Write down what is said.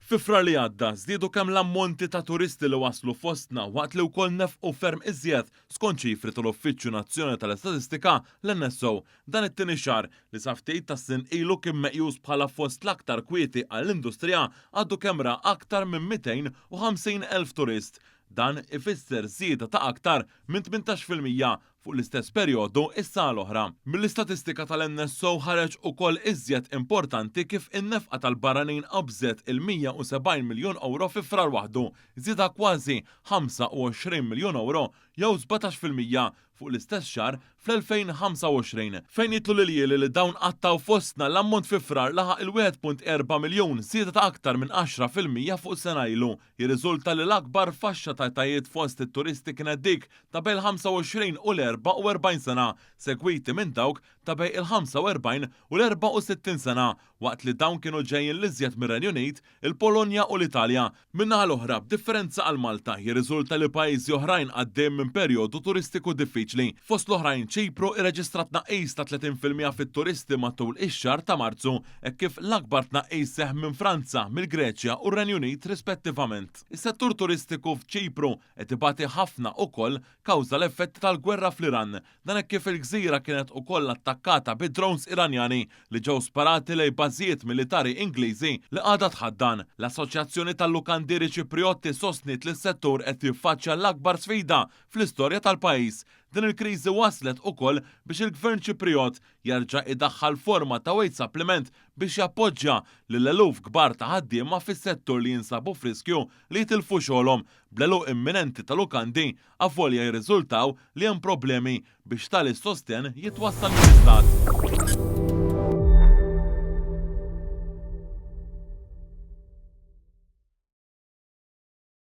Fi frar li għadda, żdiedu kemm l-ammonti ta' turisti li waslu fostna waqt li wkoll nefqu ferm iżjed skont ċifri tal-Uffiċċju Nazzjonali tal-Istatistika l-NSO. Dan it-tieni xahar li sa ftit tas-sin ilu kien meqjus bħala fost l-aktar kwieti għall-industrija għaddu kemm ra aktar minn 250,000 turist. Dan ifisser żieda ta' aktar minn 18% fuq l-istess perjodu is-sena l-oħra. Mill-istatistika tal-NSO ħareġ ukoll iżjed importanti kif in-nefqa tal-barranin qabżet il-170 miljun euro fi frar waħdu, żieda kważi 25 miljun euro jew 17% fuq l-istess xahar fl-2025. Fejn jitlu l-jieli li dawn qattaw fostna l-ammont fi frar laħaq il-1.4 miljun żieda ta' aktar minn 10% fuq sena ilu. Jirriżulta li l-akbar faxxa ta' tajiet fost it-turisti kienet dik ta' bejn 25 u l-44 sena, segwiti minn dawk ta' bejn il-45 u l-64 sena, waqt li dawn kienu ġejjin l-iżjed mir-Renju Unit, il-Polonja u l-Italja. Minnaħa l-oħra, b'differenza għal Malta, jirriżulta li pajjiżi oħrajn għaddejjem minn perjodu turistiku diffiċli. Fost l-oħrajn Ċipru irreġistrat tnaqqis ta' 30% fit-turisti matul ix-xahar ta' Marzu, hekk kif l-akbar tnaqqis seħħ minn Franza, mill-Greċja u r-Renju Unit rispettivament. Is-settur turistiku f'Ċipru qed ibati ħafna wkoll kawża l-effetti tal-gwerra fl-Iran. Dan hekk kif il-gżira kienet ukoll attakkata bid-drones Iranjani li ġew sparati lejn bażijiet militari Ingliżi li għadha tħaddan. L-Assoċjazzjoni tal-Lukandieri Ċipriotti sostniet li s-settur qed jiffaċċja l-akbar sfida fl-istorja tal-pajjiż. Din il-kriżi waslet ukoll biex il-Gvern Ċipriot jerġa' idaħħal forma ta' wage supplement biex jappoġġja lil eluf kbar ta' ħaddiema fis-settur li jinsabu f'riskju li jitilfu xogħolhom bl-għeluq imminenti ta' lukandi avolja jirriżultaw li hemm problemi biex tali sosten jitwassal mill-Istat.